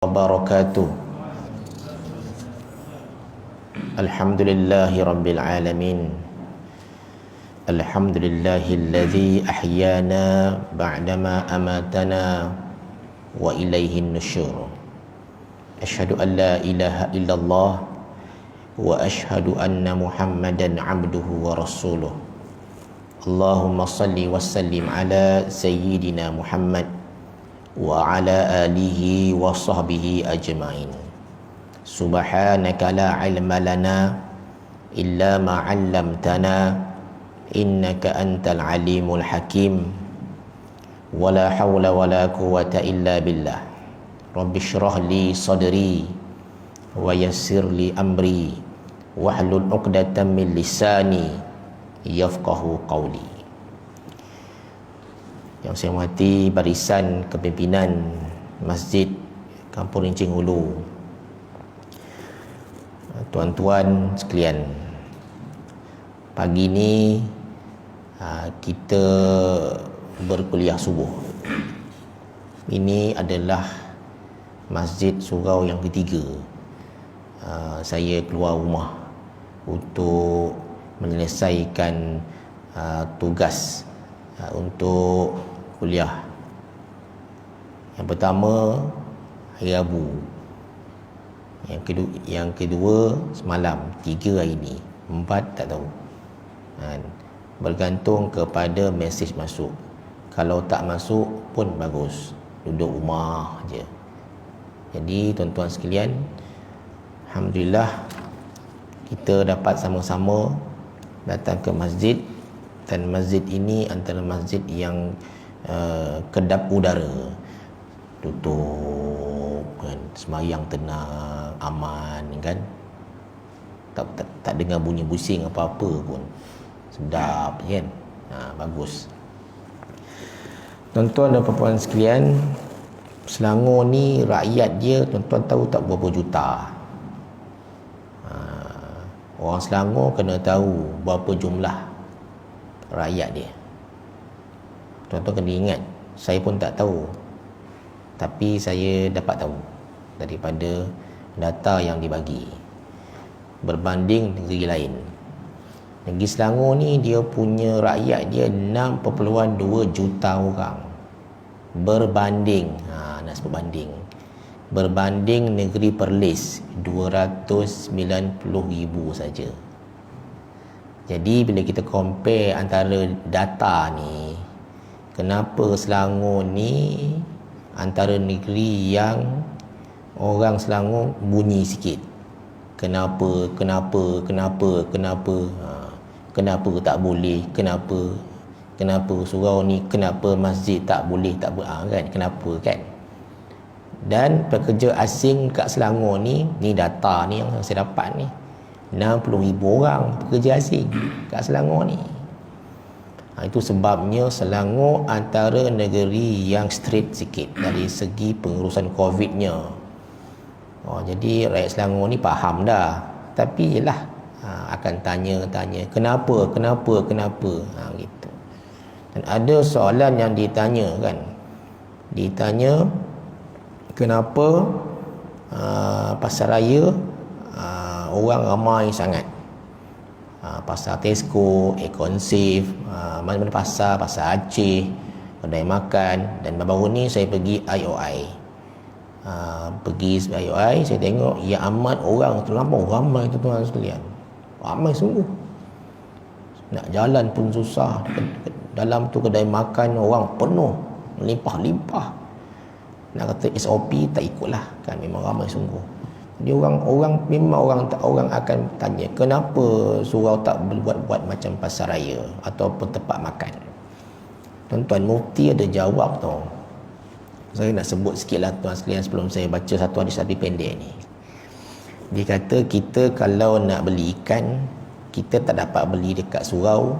wabarakatuh. Alhamdulillahi rabbil alamin. Alhamdulillahilladzi ahyana ba'dama amatana wa ilaihin nusyur. Asyhadu an la ilaha illallah wa asyhadu anna Muhammadan abduhu wa rasuluh. Allahumma salli wa sallim ala sayyidina Muhammad wa ala alihi wa sahbihi ajma'in. Subhanaka la ilma lana illa ma 'allamtana innaka antal alimul hakim. Wa la hawla wa la quwwata illa billah. Rabbi shrah li sadri wa yassir li amri wahlul 'uqdatam min lisani yafqahu qawli. Yang saya hormati barisan kepimpinan Masjid Kampung Rincing Hulu, tuan-tuan sekalian, pagi ni kita berkuliah subuh. Ini adalah masjid surau yang ketiga saya keluar rumah untuk menyelesaikan tugas untuk kuliah. Yang pertama hari Rabu, yang kedua semalam, 3 hari ni, 4 tak tahu. Bergantung kepada mesej masuk. Kalau tak masuk pun bagus, duduk rumah je. Jadi tuan-tuan sekalian, alhamdulillah kita dapat sama-sama datang ke masjid, dan masjid ini antara masjid yang kedap udara, tutup kan, sembahyang tenang, aman kan, tak dengar bunyi busing apa-apa pun, sedap kan. Bagus. Tuan-tuan dan puan-puan sekalian, Selangor ni rakyat dia, tuan-tuan tahu tak berapa juta? Orang Selangor kena tahu berapa jumlah rakyat dia. Tuan-tuan kena ingat, saya pun tak tahu, tapi saya dapat tahu daripada data yang dibagi berbanding negeri lain. Negeri Selangor ni dia punya rakyat dia 6.2 juta orang. Berbanding, nak sebut banding, berbanding negeri Perlis 290,000 saja. Jadi bila kita compare antara data ni, kenapa Selangor ni antara negeri yang orang Selangor bunyi sikit? Kenapa tak boleh? Kenapa surau ni, kenapa masjid tak boleh, kan? Kenapa kan? Dan pekerja asing kat Selangor ni data ni yang saya dapat ni, 60,000 orang pekerja asing kat Selangor ni. Itu sebabnya Selangor antara negeri yang straight sikit dari segi pengurusan COVID-nya. Jadi rakyat Selangor ni faham dah. Tapi yelah, akan tanya kenapa gitu. Dan ada soalan yang ditanya kan, kenapa pasaraya orang ramai sangat? Pasar Tesco, Econsave, mana-mana pasar Aceh, kedai makan. Dan baru ni saya pergi IOI. Saya tengok ya amat orang terlampau ramai, tuan-tuan sekalian. Ramai sungguh. Nak jalan pun susah. Dalam tu kedai makan orang penuh, melimpah-limpah. Nak kata SOP tak ikutlah kan, memang ramai sungguh. Jadi orang akan tanya, kenapa surau tak berbuat macam pasar raya ataupun tempat makan? Tuan-tuan, Mufti ada jawab tau. Saya nak sebut sikitlah tuan sekalian sebelum saya baca satu hadis pendek ni. Dia kata kita kalau nak beli ikan, kita tak dapat beli dekat surau,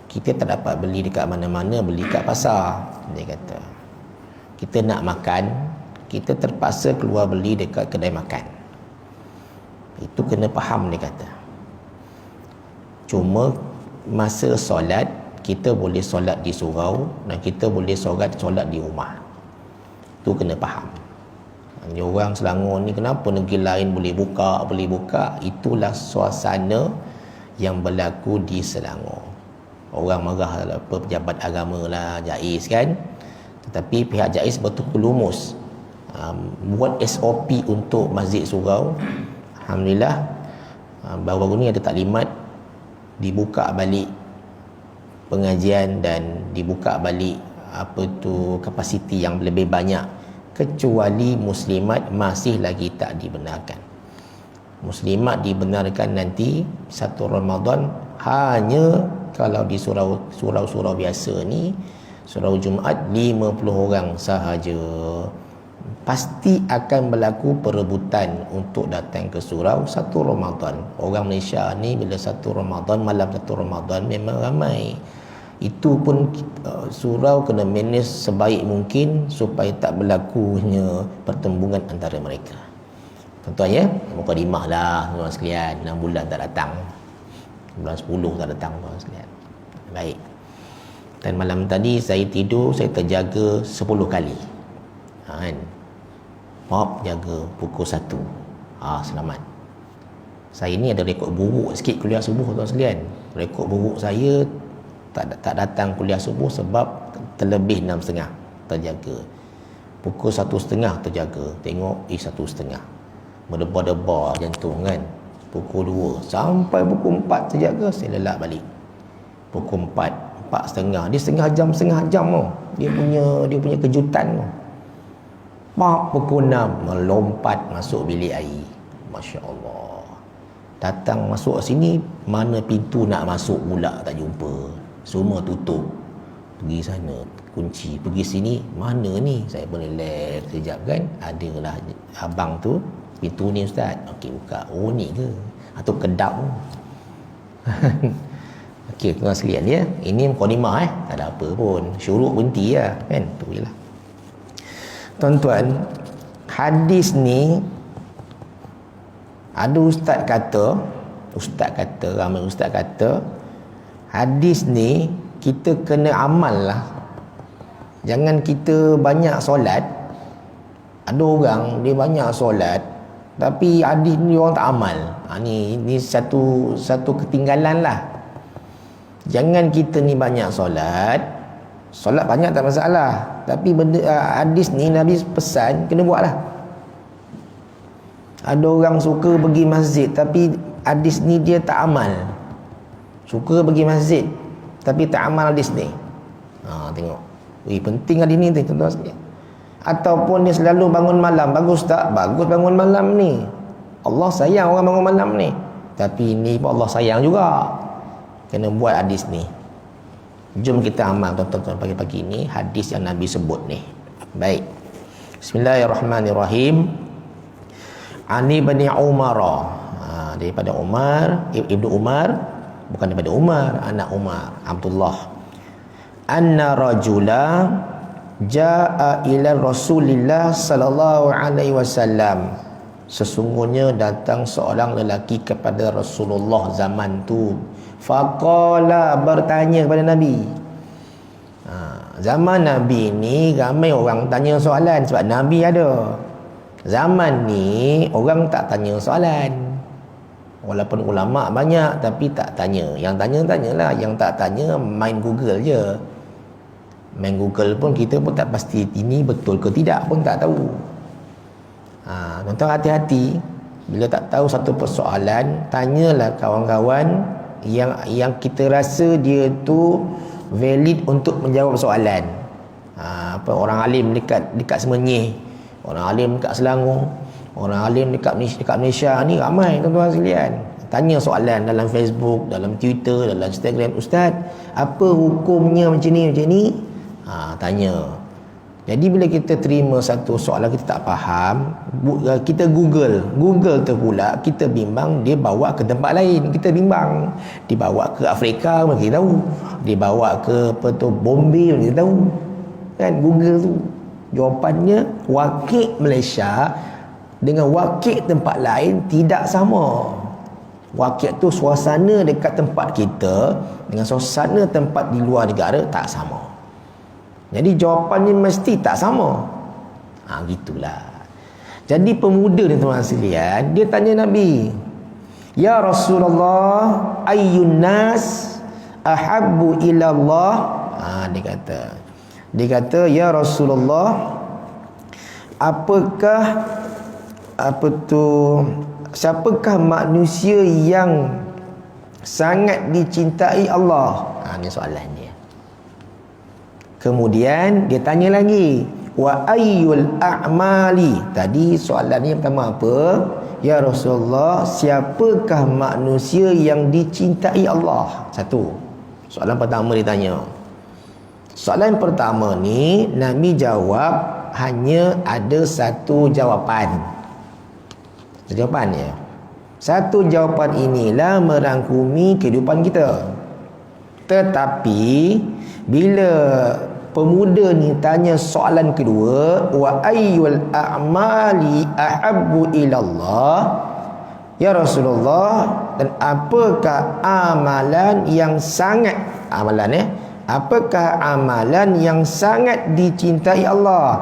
kita tak dapat beli dekat mana-mana, beli kat pasar. Dia kata kita nak makan, kita terpaksa keluar beli dekat kedai makan. Itu kena faham, dia kata. Cuma masa solat, kita boleh solat di surau dan kita boleh solat di rumah. Tu kena faham. Dia orang Selangor ni kenapa negeri lain boleh buka, itulah suasana yang berlaku di Selangor. Orang marah lah, apa pejabat agama lah, JAIS kan. Tetapi pihak JAIS betul-betul lumus buat SOP untuk Masjid Surau. Alhamdulillah baru-baru ni ada taklimat dibuka balik pengajian dan dibuka balik kapasiti yang lebih banyak, kecuali muslimat masih lagi tak dibenarkan. Muslimat dibenarkan nanti 1 Ramadan hanya kalau di surau biasa ni, surau Jumaat 50 orang sahaja. Pasti akan berlaku perebutan untuk datang ke surau 1 Ramadan. Orang Malaysia ni bila 1 Ramadan, malam 1 Ramadan memang ramai. Itu pun surau kena manage sebaik mungkin supaya tak berlakunya pertembungan antara mereka. Contohnya mukadimah lah tuan sekalian, 6 bulan tak datang, bulan 10 tak datang tuan sekalian. Baik. Dan malam tadi saya tidur, saya terjaga 10 kali. Kan? Mop jaga pukul 1. Selamat. Saya ni ada rekod buruk sikit kuliah subuh tuan sekalian. Rekod buruk saya tak datang kuliah subuh sebab terlebih 6.30 terjaga. Pukul 1.30 terjaga. Tengok 1.30. Berdebar-debar jantung kan. Pukul 2 sampai pukul 4 terjaga, saya lelak balik. Pukul 4.30. Dia setengah jam tau. Dia punya kejutan tau. Pukul 6 melompat masuk bilik air. Masya Allah. Datang masuk sini, mana pintu nak masuk pula tak jumpa. Semua tutup. Pergi sana kunci, pergi sini, mana ni? Saya pun relax sekejap kan. Adalah abang tu, pintu ni ustaz. Okey buka. Oh ni ke? Atau kedap. Okey tuan sekalian ya. Ini mukadimah tak ada apa pun. Syuruk berhenti lah kan. Tu jelah. Tuan-tuan, hadis ni ada ramai ustaz kata hadis ni kita kena amal lah. Jangan kita banyak solat. Ada orang dia banyak solat tapi hadis ni orang tak amal. Ni satu ketinggalan lah. Jangan kita ni banyak solat banyak tak masalah, tapi hadis ni Nabi pesan kena buat lah. Ada orang suka pergi masjid tapi hadis ni dia tak amal. Suka pergi masjid tapi tak amal hadis ni. Tengok. Penting hadis ni tuan-tuan sekalian. Ataupun dia selalu bangun malam. Bagus tak? Bagus bangun malam ni. Allah sayang orang bangun malam ni. Tapi ni pun Allah sayang juga. Kena buat hadis ni. Jom kita amal tuan-tuan pagi-pagi ni hadis yang Nabi sebut ni. Baik. Bismillahirrahmanirrahim. Ani bani Umar. Daripada Umar, Ibnu Umar, bukan daripada Umar, anak Umar, Abdullah. Anna rajula jaa ila Rasulillah sallallahu alaihi wasallam. Sesungguhnya datang seorang lelaki kepada Rasulullah zaman tu. Faqala, bertanya kepada Nabi. Zaman Nabi ni ramai orang tanya soalan sebab Nabi ada. Zaman ni orang tak tanya soalan. Walaupun ulama' banyak tapi tak tanya. Yang tanyalah, yang tak tanya main Google je. Main Google pun kita pun tak pasti ini betul ke tidak pun tak tahu. Tuan-tuan hati-hati. Bila tak tahu satu persoalan, tanyalah kawan-kawan yang kita rasa dia tu valid untuk menjawab soalan. Orang alim dekat Semenyih, orang alim dekat Selangor, orang alim dekat Malaysia ni ramai tuan-tuan sekalian. Tanya soalan dalam Facebook, dalam Twitter, dalam Instagram, ustaz, apa hukumnya macam ni? Tanya. Jadi bila kita terima satu soalan kita tak faham, kita Google tu pula kita bimbang, dia bawa ke tempat lain, kita bimbang. Dibawa ke Afrika kita tahu, dibawa ke Bombay kita tahu. Kan Google tu. Jawapannya wakil Malaysia dengan wakil tempat lain tidak sama. Wakil tu suasana dekat tempat kita dengan suasana tempat di luar negara tak sama. Jadi jawapannya mesti tak sama. Gitulah. Jadi pemuda ni tuan sekalian, dia tanya Nabi, "Ya Rasulullah, ayyun nas ahabbu ila Allah?" Dia kata, "Ya Rasulullah, siapakah manusia yang sangat dicintai Allah?" Ini soalan dia. Kemudian dia tanya lagi, "Wa ayyul a'mali?" Tadi soalan yang pertama apa? "Ya Rasulullah, siapakah manusia yang dicintai Allah?" Satu. Soalan pertama dia tanya. Soalan pertama ni Nabi jawab hanya ada satu jawapan. Jawapannya. Satu jawapan inilah merangkumi kehidupan kita. Tetapi bila pemuda ni tanya soalan kedua, "Wa ayyul a'mali ahabbu ilallah?" "Ya Rasulullah, dan apakah amalan yang sangat apakah amalan yang sangat dicintai Allah?"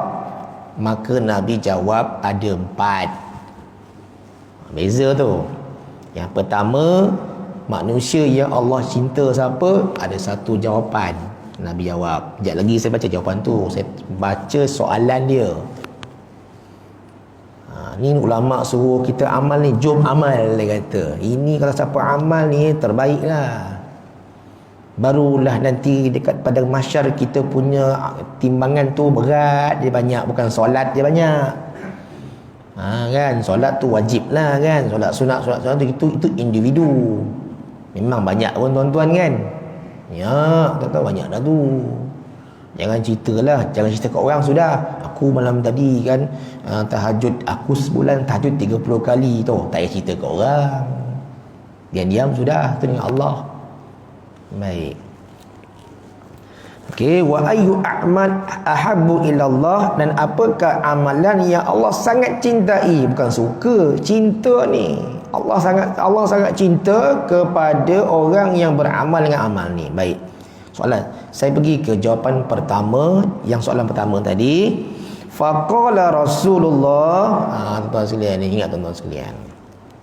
Maka Nabi jawab ada 4. Beza tu. Yang pertama, manusia yang Allah cinta siapa? Ada satu jawapan. Nabi jawab. Sekejap lagi saya baca jawapan tu. Saya baca soalan dia. Ni ulama suruh kita amal ni, jom amal, dia kata. Ini kalau siapa amal ni terbaik lah. Barulah nanti dekat pada mahsyar kita punya timbangan tu berat, dia banyak, bukan solat dia banyak. Kan, solat tu wajib lah kan. Solat sunat tu itu individu. Memang banyak pun tuan-tuan kan. Ya, tuan-tuan banyak dah tu. Jangan ceritalah, jangan cerita kat orang sudah. Aku malam tadi kan tahajud, aku sebulan tahajud 30 kali tu. Tak payah cerita kat orang. Diam-diam sudah, tu dengan Allah. Baik. Okey, wa ayyu a'mal ahabbu ilallah, dan apakah amalan yang Allah sangat cintai? Bukan suka, cinta ni. Allah sangat cinta kepada orang yang beramal dengan amal ni. Baik. Soalan, saya pergi ke jawapan pertama, yang soalan pertama tadi. Faqala Rasulullah, tuan-tuan sekalian ni, ingat tuan-tuan sekalian.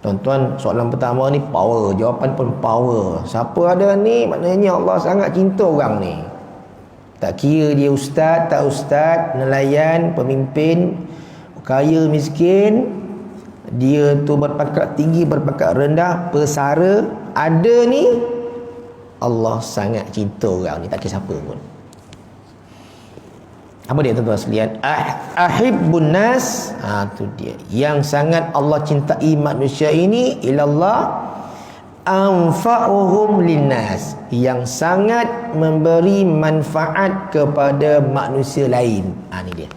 Tuan-tuan, soalan pertama ni power, jawapan pun power. Siapa ada ni, maknanya Allah sangat cinta orang ni. Tak kira dia ustaz, tak ustaz, nelayan, pemimpin, kaya, miskin, dia tu berpangkat tinggi, berpangkat rendah, pesara, ada ni, Allah sangat cinta orang ni, tak kira siapa pun. Apa dia tuan-tuan sekalian? Ahibbun nas, tu dia. Yang sangat Allah cintai manusia ini ilallah anfa'uhum linnas, yang sangat memberi manfaat kepada manusia lain. Ni dia.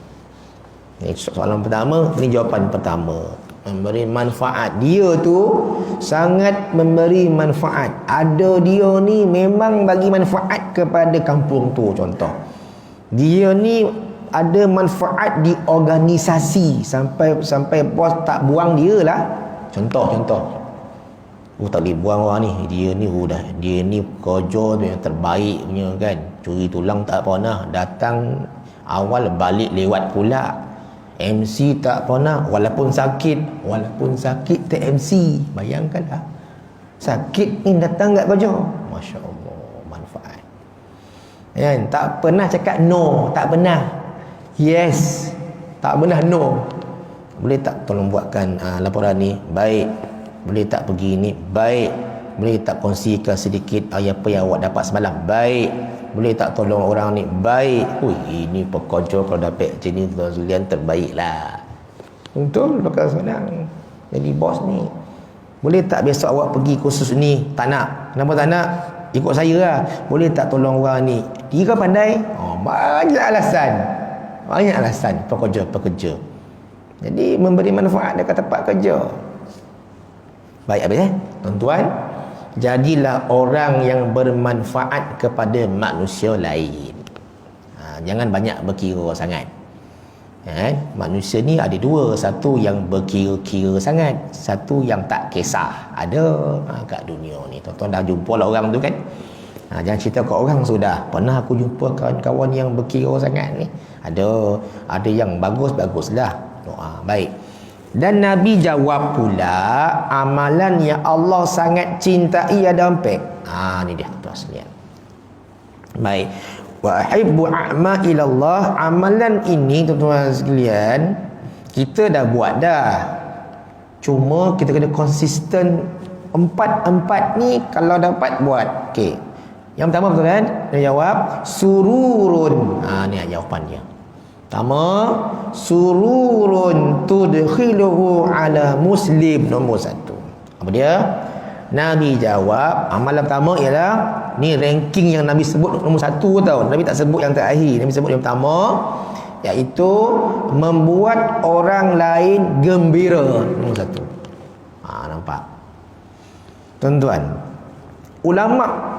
Ini soalan pertama, ini jawapan pertama. Memberi manfaat. Dia tu sangat memberi manfaat. Ada dia ni memang bagi manfaat kepada kampung tu, contoh. Dia ni ada manfaat di organisasi sampai bos tak buang dia lah. Contoh. Tak boleh buang orang ni. Dia ni kerja tu yang terbaik punya kan. Curi tulang tak pernah. Datang awal balik lewat pula. MC tak pernah. Walaupun sakit tak MC. Bayangkanlah. Sakit ni datang kat kerja. Masya Allah, manfaat. Kan? Tak pernah cakap no. Tak pernah. Yes. Tak pernah no. Boleh tak tolong buatkan laporan ni? Baik. Boleh tak pergi ni? Baik. Boleh tak kongsikan sedikit apa yang awak dapat semalam? Baik. Boleh tak tolong orang ni? Baik. Ini pekerja kalau dapat macam ni, tuan sekalian, terbaik lah. Betul, bakal senang jadi bos ni. Boleh tak besok awak pergi kursus ni? Tak nak. Kenapa tak nak? Ikut saya lah. Boleh tak tolong orang ni? Dia kan pandai? Banyak alasan pekerja. Jadi memberi manfaat dekat tempat kerja. Baik, habis tuan-tuan, jadilah orang yang bermanfaat kepada manusia lain. Jangan banyak berkira sangat. Manusia ni ada dua. Satu yang berkira-kira sangat, satu yang tak kisah. Ada kat dunia ni. Tuan-tuan dah jumpa lah orang tu kan. Jangan cerita kat orang sudah. Pernah aku jumpa kawan-kawan yang berkira sangat ni. Ada yang bagus lah. Baik. Dan Nabi jawab pula, amalan yang Allah sangat cintai ada empat. Ni dia tuan sekalian. Baik. Wa ahibbu a'ma ilallah. Amalan ini tuan-tuan sekalian, kita dah buat dah. Cuma kita kena konsisten. Empat ni kalau dapat buat. Okey. Yang pertama betul kan? Dia jawab sururun. Ni jawapan dia. Pertama, sururun tudkhiluhu ala muslim. Nombor satu. Apa dia? Nabi jawab, amalan pertama ialah, ni ranking yang Nabi sebut nombor satu tau. Nabi tak sebut yang terakhir. Nabi sebut yang pertama, iaitu membuat orang lain gembira. Nombor satu. Nampak? Tuan-tuan, ulama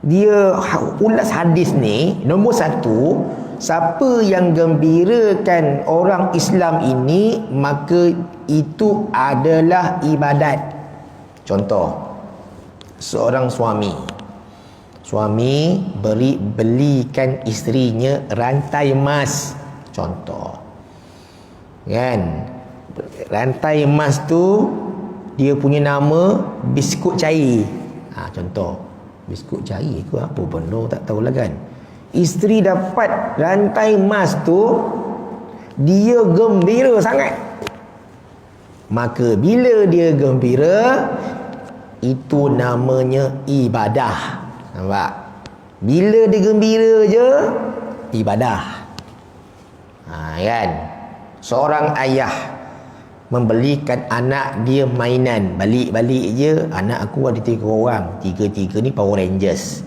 dia ulas hadis ni, nombor satu, siapa yang gembirakan orang Islam ini, maka itu adalah ibadat. Contoh, seorang suami belikan isterinya rantai emas. Contoh, kan, rantai emas tu dia punya nama biskut cair. Contoh, biskut cair ke apa benda tak tahulah kan. Isteri dapat rantai emas tu, dia gembira sangat. Maka bila dia gembira, itu namanya ibadah. Nampak? Bila dia gembira je, ibadah. Kan? Seorang ayah membelikan anak dia mainan, balik-balik je, anak aku ada 3 orang, tiga ni Power Rangers,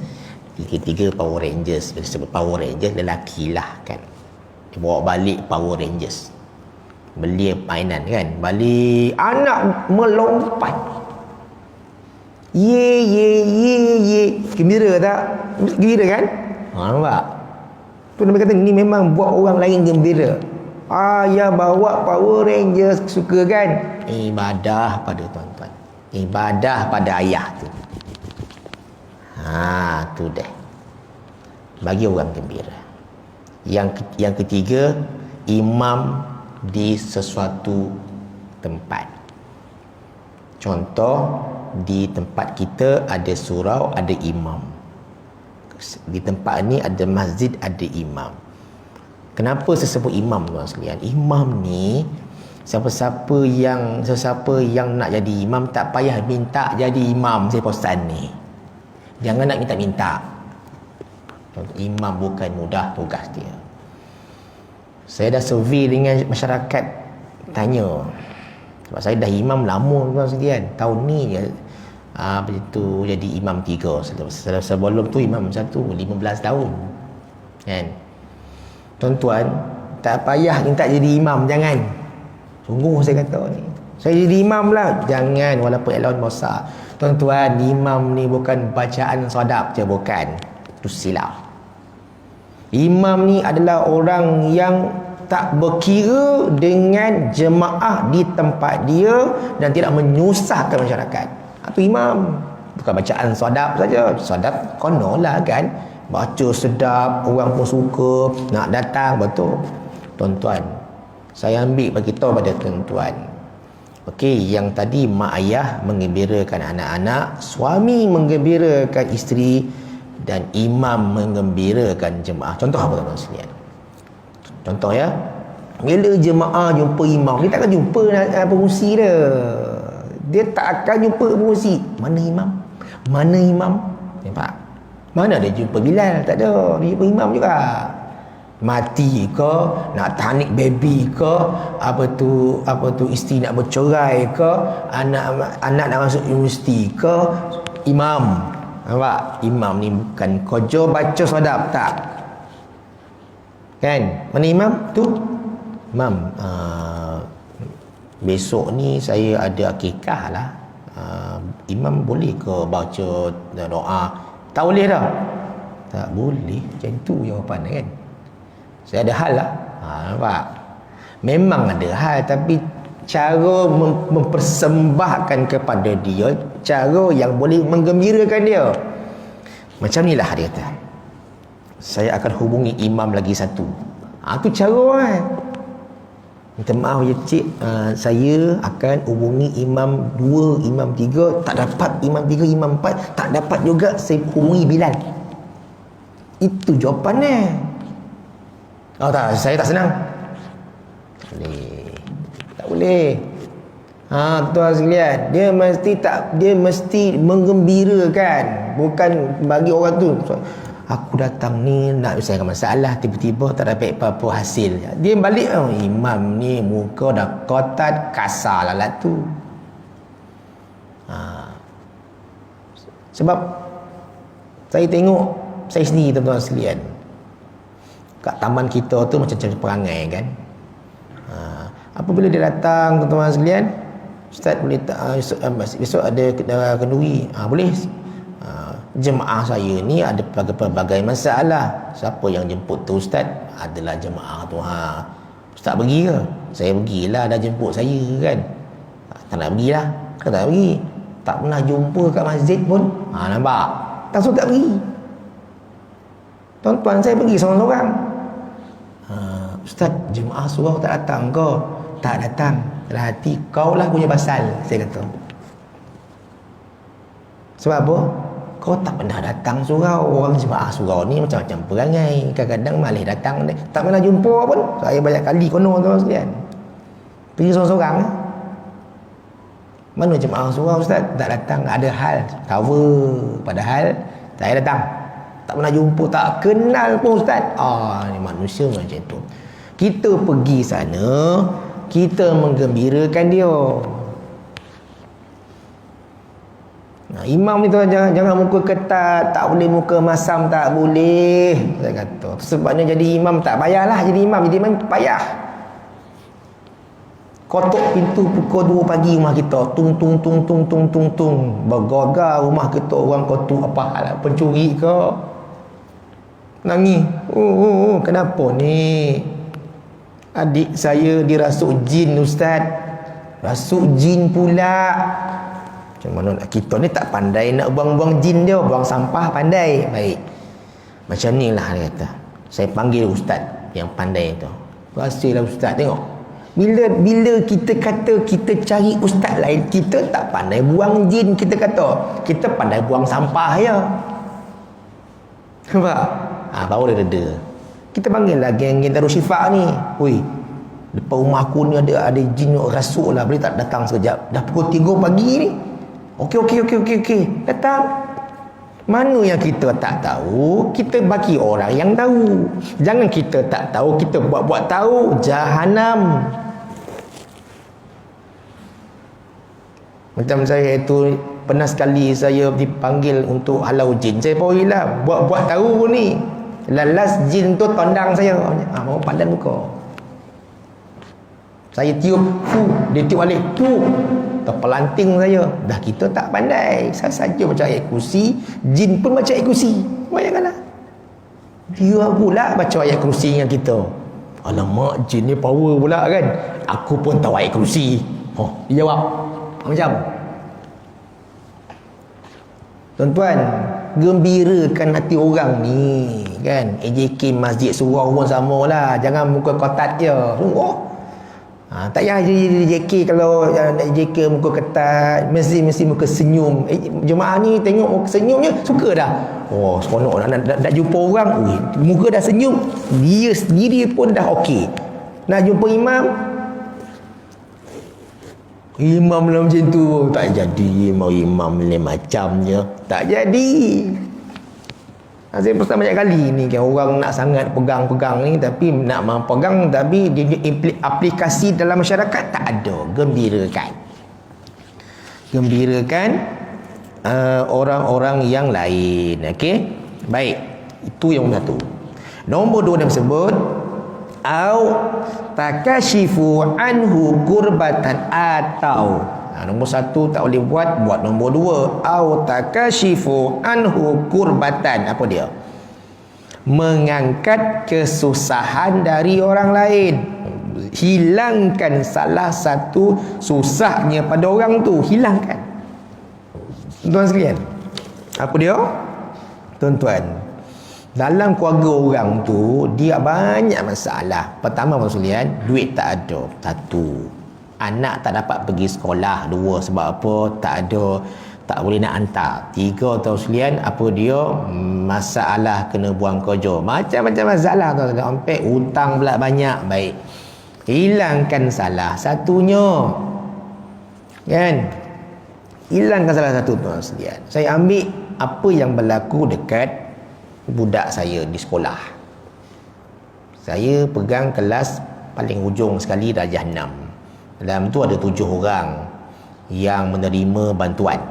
tiga Power Rangers. Bila sebut Power Rangers, lelaki lah kan, dia bawa balik Power Rangers, beli mainan kan, balik anak melompat, ye, gembira tak? Gembira kan? Nampak? Tu Nabi kata, ni memang buat orang lain gembira. Ayah bawa Power Rangers, suka kan? Ibadah pada tuan-tuan, ibadah pada ayah tu. Tu dah bagi orang gembira. Yang ketiga, imam di sesuatu tempat. Contoh, di tempat kita ada surau, ada imam. Di tempat ni ada masjid, ada imam. Kenapa saya sebut imam tuan sekalian? Imam ni siapa-siapa yang nak jadi imam, tak payah minta jadi imam saya postan ni. Jangan nak minta-minta. Imam bukan mudah tugas dia. Saya dah survey dengan masyarakat, tanya. Sebab saya dah imam lama tuan sekalian. Tahun ni je begitu jadi imam 3. Sebelum tu imam 1, 15 tahun. Kan? Tuan-tuan, tak payah minta jadi imam, jangan. Sungguh saya kata ni, saya jadi imam lah, jangan, walaupun allowance besar. Tuan-tuan, imam ni bukan bacaan sadap je, bukan. Itu silap. Imam ni adalah orang yang tak berkira dengan jemaah di tempat dia dan tidak menyusahkan masyarakat. Itu imam. Bukan bacaan sadap saja. Sadap konon lah kan, baca sedap, orang pun suka, nak datang, betul. Tuan-tuan, saya ambil bagi tahu pada tuan-tuan. Okey, yang tadi mak ayah menggembirakan anak-anak, suami menggembirakan isteri, dan imam menggembirakan jemaah. Contoh apa tuan-tuan sekalian? Contoh ya, bila jemaah jumpa imam, dia takkan jumpa pengurusi dia. Dia tak akan jumpa pengurusi. Mana imam? Mana imam? Nampak? Mana dia jumpa Bilal? Tak ada. Dia jumpa imam juga. Mati ke, nak tahnik baby ke, apa tu isteri nak bercerai ke, anak nak masuk universiti ke, imam. Nampak? Imam ni bukan kerja baca sadap, tak. Kan? Mana imam? Tu imam, besok ni saya ada akikah lah, imam boleh ke baca doa? Tak boleh dah. Tak boleh. Macam tu jawapan kan. Saya ada hal lah. Nampak? Memang ada hal, tapi cara mempersembahkan kepada dia, cara yang boleh menggembirakan dia. Macam ni lah dia kata, saya akan hubungi imam lagi satu. Tu cara kan. minta maaf ya cik, saya akan hubungi imam 2, imam 3, tak dapat imam 3, imam 4, tak dapat juga, saya hubungi Bilal. Itu jawapannya. Oh tak, saya tak senang. Tak boleh. Tuan sekalian, dia mesti menggembirakan, bukan bagi orang tu. Aku datang ni nak selesaikan masalah, tiba-tiba tak dapat apa-apa hasil. Dia balik, imam ni muka dah kotat, kasar lalat tu. Sebab saya tengok, saya sendiri tuan-tuan sekalian, kat taman kita tu macam perangai kan. Apabila dia datang tuan-tuan sekalian, Ustaz boleh tak besok ada kenduri, boleh. Jemaah saya ni ada pelbagai masalah. Siapa yang jemput tu Ustaz? Adalah jemaah tu. Ustaz pergi ke? Saya pergilah, dah jemput saya kan. Tak nak pergilah. Tak nak pergi. Tak pernah jumpa kat masjid pun. Nampak? Langsung tak pergi. Tuan-tuan, saya pergi seorang-seorang. Ustaz, jemaah surau tak datang ke? Tak datang. Dalam hati, kau lah punya pasal, saya kata. Sebab apa? Kau tak pernah datang surau. Orang jemaah surau ni macam-macam perangai. Kadang-kadang malih datang, tak pernah jumpa pun. Saya banyak kali kono tuan sekalian. Pergi seorang-seorang. Mana jemaah surau Ustaz? Tak datang, ada hal, cover. Padahal saya datang, tak pernah jumpa, tak kenal pun Ustaz. Ni manusia macam tu. Kita pergi sana, kita menggembirakan dia. Imam ni tu jangan muka ketat, tak boleh muka masam, tak boleh. Saya kata, sebabnya jadi imam tak payahlah jadi imam payah. Kotok pintu pukul 2 pagi rumah kita, tung tung tung tung tung tung tung, bergegar rumah kita, orang kotuk apa hal, pencuri ke? Nangis. Kenapa ni? Adik saya dirasuk jin Ustaz. Rasuk jin pula. Macam mana kita ni tak pandai nak buang-buang jin dia, buang sampah pandai. Baik. Macam ni lah dia kata. Saya panggil Ustaz yang pandai tu. Rasilah Ustaz, tengok. Bila kita kata kita cari Ustaz lain, kita tak pandai buang jin, kita kata. Kita pandai buang sampah je. Nampak? Baru dia reda. Kita panggil lah geng-geng Darul Syifa ni. Depan rumah aku ni ada jin rasuk lah, boleh tak datang sekejap? Dah pukul 3 pagi ni. Okey. Datang. Mana yang kita tak tahu, kita bagi orang yang tahu. Jangan kita tak tahu, kita buat-buat tahu. Jahanam. Macam saya itu, pernah sekali saya dipanggil untuk halau jin. Saya pergilah buat-buat tahu ni. Lalas jin tu tendang saya. Mau padan muka. Saya tiup, dia tiup balik, terpelanting saya. Dah kita tak pandai. Saya saja baca ayat kursi, jin pun baca ayat kursi. Bayangkanlah. Dia pula baca ayat kursi dengan kita. Alamak, jin ni power pula kan. Aku pun tahu ayat kursi. Dia jawab. Macam. Tuan-tuan, gembirakan hati orang ni kan. AJK Masjid Surau pun sama lah. Jangan muka kotat je. Tak payah JK kalau JK muka ketat, mesti muka senyum. Jemaah ni tengok muka senyumnya suka dah. Seronok nak jumpa orang, muka dah senyum, dia sendiri pun dah okey. Nak jumpa imam lah macam tu, tak jadi. Imam lain macamnya, tak jadi. Saya pernah banyak kali ni kan, orang nak sangat pegang-pegang ni, tapi nak pegang, tapi dia aplikasi dalam masyarakat tak ada. Gembirakan orang-orang yang lain. Okey, baik, itu yang satu. Nombor 2 dia sebut au takashifu anhu kurbatan, atau nombor 1 tak boleh buat nombor 2. Au takashifu anhu kurbatan. Apa dia? Mengangkat kesusahan dari orang lain. Hilangkan salah satu susahnya pada orang tu, hilangkan. Tuan sekalian, apa dia? Tuan-tuan, Dalam keluarga orang tu, dia banyak masalah. Pertama, Puan sekalian, duit tak ada. Satu. Anak tak dapat pergi sekolah. Dua, sebab apa? Tak ada, tak boleh nak hantar. Tiga, Tuan sekalian, apa dia? Masalah kena buang kerja. Macam-macam masalah, Tuan sekalian. Sampai hutang pula banyak. Baik. Hilangkan salah satunya. Kan? Hilangkan salah satu, Tuan sekalian. Saya ambil apa yang berlaku dekat budak saya di sekolah. Saya pegang kelas paling hujung sekali, darjah 6. Dalam tu ada 7 orang yang menerima bantuan.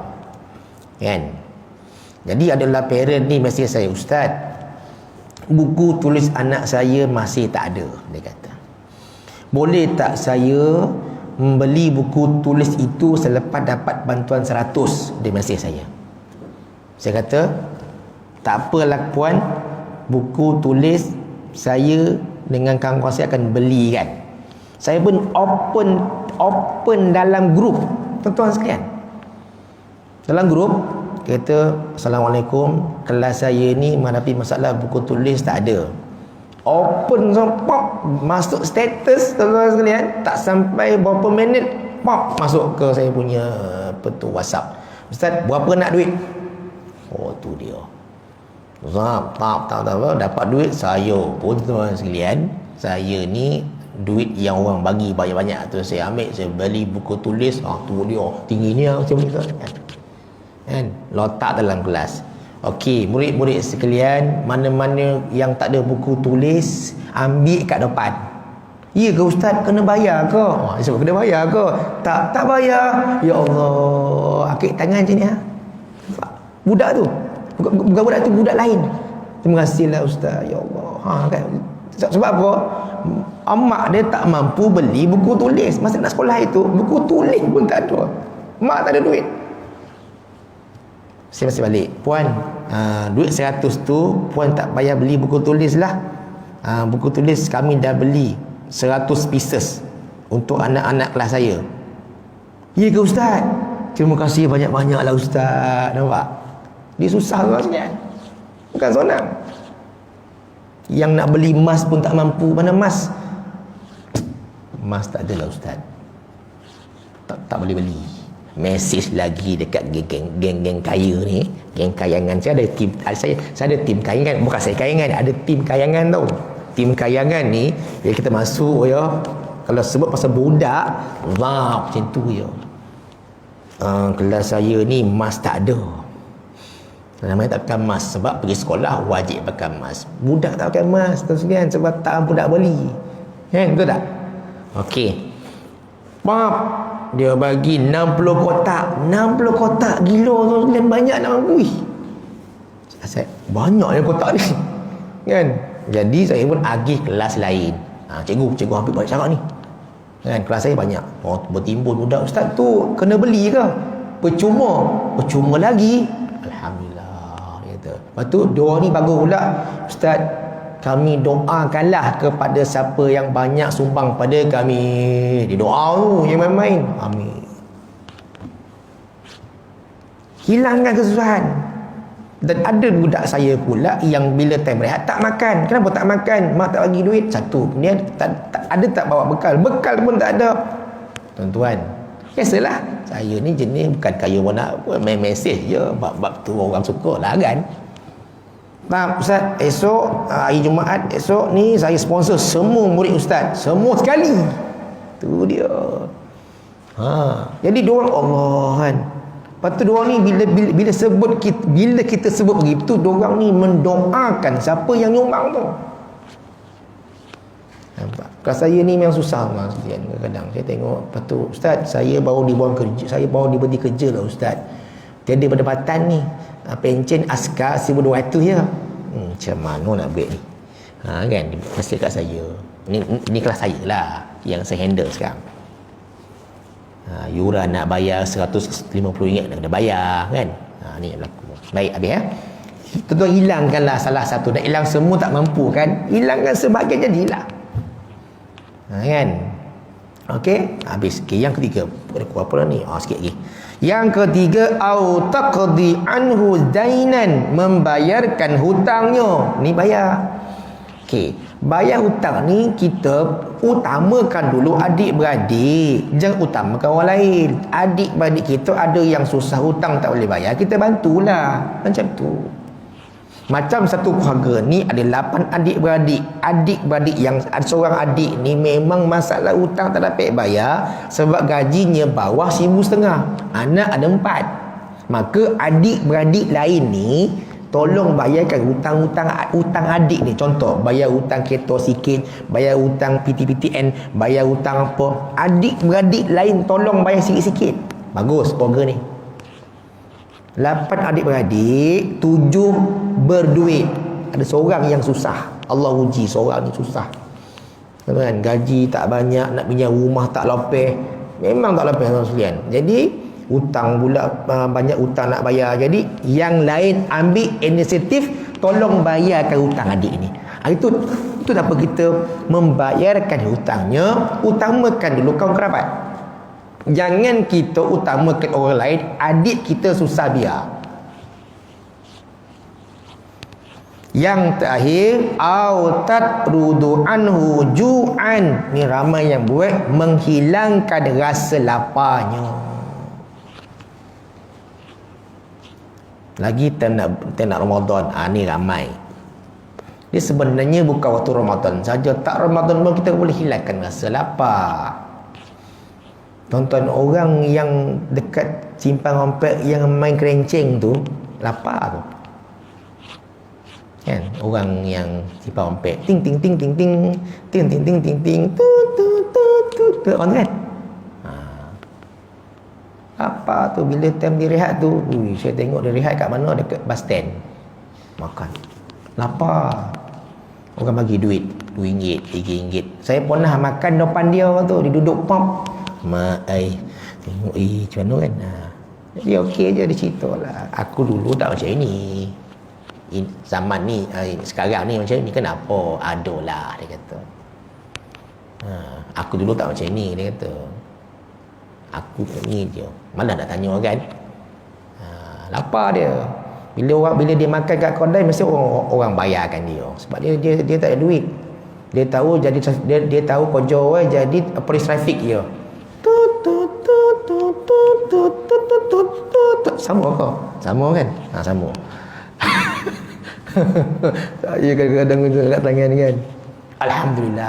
Kan? Jadi adalah parent ni mesej saya, Ustaz, buku tulis anak saya masih tak ada. Dia kata, boleh tak saya membeli buku tulis itu selepas dapat bantuan 100? Dia mesej saya. Saya kata, tak apalah puan, buku tulis saya dengan kawan-kawan saya akan beli kan. Saya pun open dalam grup, tuan-tuan sekalian. Dalam grup, kata, Assalamualaikum, kelas saya ni menghadapi masalah buku tulis tak ada. Open pop, masuk status, tuan-tuan sekalian. Tak sampai berapa minit, pop, masuk ke saya punya WhatsApp. Ustaz, berapa nak duit? Oh, tu dia. Ustaz, tak dapat duit saya pun, tuan sekalian. Saya ni duit yang orang bagi banyak-banyak tu saya ambil, saya beli buku tulis. Tu dia tinggi ni macam ni kan, letak dalam kelas. Okey, murid-murid sekalian, mana-mana yang tak ada buku tulis, ambil kat depan. Ya ke Ustaz, kena bayar ke? Sebab kena bayar ke? Tak bayar. Ya Allah, akik tangan macam ni. Budak tu, bukan budak tu, budak lain. Terima kasihlah Ustaz. Ya Allah. Kan? Sebab apa? Mak dia tak mampu beli buku tulis. Masa nak sekolah itu, buku tulis pun tak ada. Mak tak ada duit. Saya masih balik. Puan, duit 100 tu puan tak payah beli buku tulis lah. Buku tulis kami dah beli 100 pieces untuk anak-anak kelas saya. Ya ke Ustaz? Terima kasih banyak-banyak lah Ustaz. Nampak? Dia susah tu kan? Bukan senang. Yang nak beli emas pun tak mampu. Mana emas? Emas tak ada lah Ustaz. Tak boleh beli. Mesej lagi dekat geng kaya ni, geng kayangan. Saya ada tim, saya ada tim kayangan. Bukan saya kayangan, ada tim kayangan tau. Tim kayangan ni, bila kita masuk ya, kalau sebut pasal budak, macam tu ya. Kelas saya ni emas tak ada. Namanya tak pakai emas, sebab pergi sekolah wajib pakai emas. Budak tak pakai emas tu sekalian, sebab tak budak beli. Kan, betul tak? Okey. Pap, dia bagi 60 kotak. 60 kotak, gila tu sekalian, banyak nak mampu. Banyak yang kotak ni. Kan? Jadi saya pun agih kelas lain. Cikgu ambil balik cakap ni. Kan, kelas saya banyak. Bertimbun budak, Ustaz tu kena beli ke? Percuma lagi. Alhamdulillah, kata. Lepas tu doa ni bagus pula, Ustaz, kami doakanlah kepada siapa yang banyak sumbang pada kami. Dia doa tu, yang main-main. Amin. Hilangkan kesusahan. Dan ada budak saya pula yang bila time rehat tak makan. Kenapa tak makan? Mak tak bagi duit. Satu. Kemudian tak bawa bekal. Bekal pun tak ada. Tuan-tuan, biasalah, saya ni jenis bukan kaya pun nak main mesej je. Bab tu orang suka lah kan. Pak Ustaz, esok hari Jumaat esok ni saya sponsor semua murid Ustaz, semua sekali. Tu dia. Jadi diorang Allah kan. Lepas tu diorang ni bila kita sebut begitu, diorang ni mendoakan siapa yang nyumbang tu. Nampak? Kelas saya ni memang susah kadang-kadang. Saya tengok, lepas tu, Ustaz, saya baru dibuang kerja, saya baru diberhenti kerja lah Ustaz. Tiada pendapatan ni. Pencen askar 1,200 ya. Macam mana nak break ni? Kan, mesti kat saya. Ni kelas saya lah yang saya handle sekarang. Yuran nak bayar RM150 nak kena bayar kan. Ni yang berlaku. Baik, habis ya. Tuan-tuan, hilangkanlah salah satu. Nak hilang semua tak mampu kan. Hilangkan sebahagian jadilah. Kan. Okey, habis. Okey, yang ketiga. Apa dah ni? Sikit lagi. Yang ketiga, au taqdi anhu dainan, membayarkan hutangnya. Ni bayar. Okey, bayar hutang ni kita utamakan dulu adik-beradik. Jangan utamakan orang lain. Adik-beradik kita ada yang susah hutang tak boleh bayar, kita bantulah. Macam tu. Macam satu keluarga ni ada 8 adik-beradik. Adik-beradik yang seorang adik ni memang masalah hutang tak dapat bayar sebab gajinya bawah 1,500. Anak ada 4. Maka adik-beradik lain ni tolong bayarkan hutang adik ni. Contoh, bayar hutang kereta sikit, bayar hutang PTPTN, bayar hutang apa. Adik-beradik lain tolong bayar sikit-sikit. Bagus keluarga ni. 8 adik-beradik, 7 berduit. Ada seorang yang susah. Allah uji seorang ni susah. Kan, gaji tak banyak, nak pinjam rumah tak lapeh. Memang tak lapeh tuan sekalian. Jadi hutang pula, banyak hutang nak bayar. Jadi yang lain ambil inisiatif, tolong bayarkan hutang adik ni. Itu apa kita membayarkan hutangnya, utamakan dulu kaum kerabat. Jangan kita utamakan orang lain, adik kita susah biar. Yang terakhir, au tatrudu anhu ju'an. Ni ramai yang buat, menghilangkan rasa laparnya. Lagi time nak Ramadan, ni ramai. Dia sebenarnya bukan waktu Ramadan saja, tak Ramadan pun kita boleh hilangkan rasa lapar. Tonton orang yang dekat simpan rompet yang main kerenceng tu lapar tu. Kan, orang yang simpan rompet ting ting ting ting ting ting ting ting ting ting tu tu tu tu tu on kan. Apa tu bila time dia rehat tu, saya tengok dia rehat kat mana, dekat bus stand. Makan. Lapar. Orang bagi duit RM2, RM3. Saya pernah makan depan dia tu, dia duduk pop. Mak tengok macam mana kan. Dia okey je, dia cerita lah. Aku dulu tak macam ini. Zaman ni sekarang ni macam ni, kenapa? Adolah, dia kata. Aku dulu tak macam ni, dia kata. Aku ni je. Mana nak tanya kan? Lapar dia. Bila dia makan kat kedai, mesti orang bayarkan dia. Sebab dia tak ada duit. Dia tahu kerja orang jadi polis trafik je. Sama kau? Sama kan? Sama. Saya kadang-kadang kat tangan kan. Alhamdulillah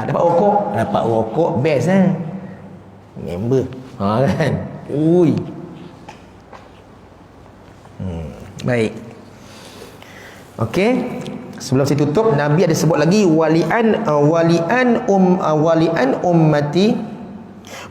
dapat rokok best member kan. Baik. Okey, sebelum saya tutup, Nabi ada sebut lagi walian ummati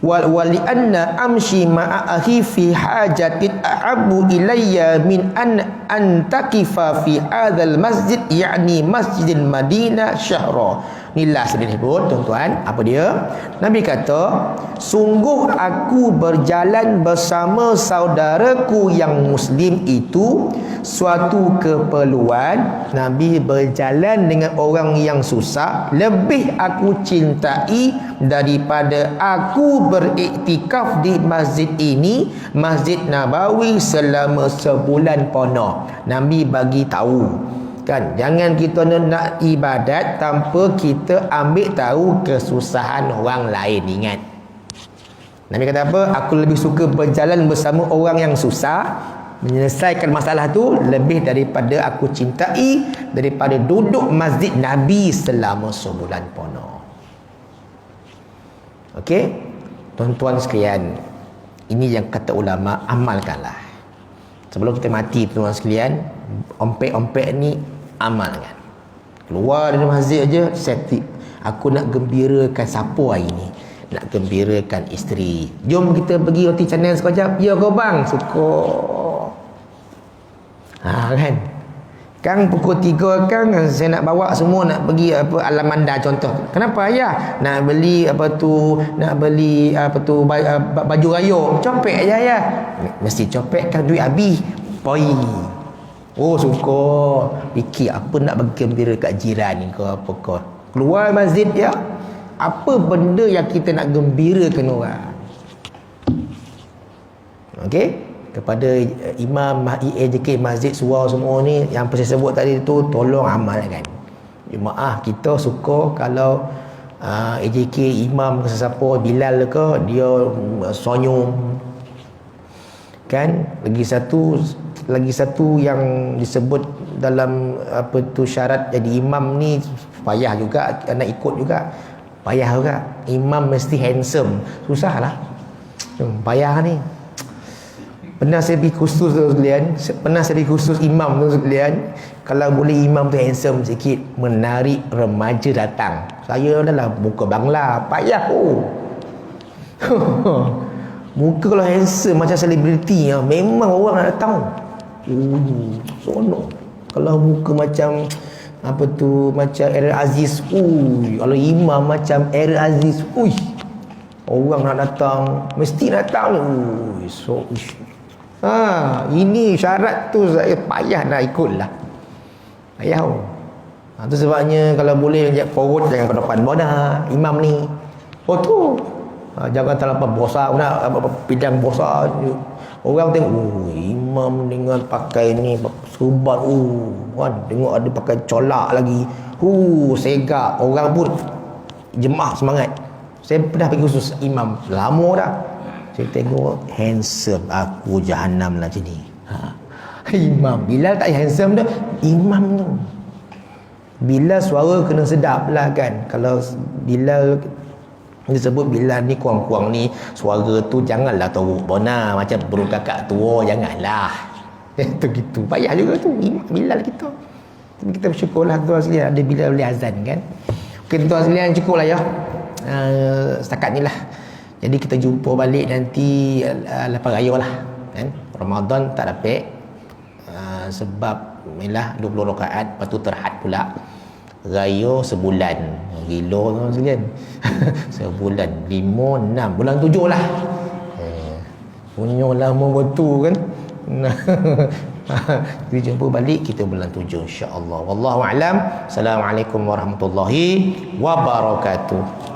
wali anna amshi ma'a akhi fi hajatin ahabbu ilayya min an antakifa fi hadzal masjid, yakni Masjidil Madinah syahra. Ni last dia sebut tuan-tuan, apa dia? Nabi kata, sungguh aku berjalan bersama saudaraku yang muslim itu suatu keperluan. Nabi berjalan dengan orang yang susah lebih aku cintai daripada aku beriktikaf di masjid ini, Masjid Nabawi, selama sebulan penuh. Nabi bagi tahu kan, jangan kita nak ibadat tanpa kita ambil tahu kesusahan orang lain. Ingat, Nabi kata apa? Aku lebih suka berjalan bersama orang yang susah, menyelesaikan masalah tu, lebih daripada aku cintai daripada duduk masjid Nabi selama sebulan penuh. Okey, tuan-tuan sekalian, ini yang kata ulama, amalkanlah. Sebelum kita mati, tuan-tuan sekalian, ompek-ompek ni amalkan. Keluar dari masjid aja, setting. Aku nak gembirakan siapa hari ni? Nak gembirakan isteri. Jom kita pergi roti canai sekejap. Ya kau bang, suka. Kan? Kang pukul 3 Kang saya nak bawa semua nak pergi Alamanda contoh. Kenapa ayah? Nak beli baju rayuk. Copek aja ya. Mesti copek kan duit habis. Poi. Oh suka. Fikir apa nak bergembira kat jiran ni ke apa ke. Keluar masjid ya. apa benda yang kita nak gembirakan orang. Okey, kepada imam AJK Masjid Surau semua ni yang saya sebut tadi tu, tolong amalkan. Jemaah kita suka kalau AJK imam ke sesiapa, Bilal ke, dia sonyum kan. Lagi satu yang disebut dalam apa tu syarat jadi imam ni, payah juga, nak ikut juga payah juga. Imam mesti handsome, susahlah, payah ni. Pernah saya pergi kursus tu sekalian, imam tu sekalian. Kalau boleh imam tu handsome sikit, menarik remaja datang. Saya adalah muka bangla, payah muka kalau handsome macam selebriti, memang orang nak datang. Sonok. Kalau muka macam apa tu, macam Eril Aziz, kalau imam macam Eril Aziz, orang nak datang, mesti datang. Ini syarat tu, saya payah nak ikut lah. Payah. Tu sebabnya kalau boleh forward jangan ke depan mana imam ni. Tu jangan terlampau besar, bidang besar. Orang tengok, imam dengan pakai ni serban, kan, tengok ada pakai colak lagi, segak. Orang pun jemaah semangat. Saya pernah pergi khusus imam lama dah, saya tengok handsome, aku jahanam lah macam ni. Imam Bilal tak handsome dah, imam tu Bilal suara kena sedap lah kan. Kalau Bilal disebut Bilal ni kurang-kurang ni, suara tu janganlah teruk bona macam burung kakak tua, janganlah. Itu gitu, payah juga tu imam Bilal kita. Tapi kita bersyukurlah tuan sekalian ada Bilal boleh azan kan. Okey tuan sekalian, cukuplah ya. Setakat ni lah. Jadi kita jumpa balik nanti lepas raya lah kan. Ramadan tak dapat sebab inilah 20 rakaat, lepas tu terhad pula. Raya sebulan, gila tuan sekalian. Sebulan 5, 6, bulan 7 lah. Punya lama betul kan. Kita jumpa balik kita bulan 7 insya-Allah. Wallahu a'lam. Assalamualaikum warahmatullahi wabarakatuh.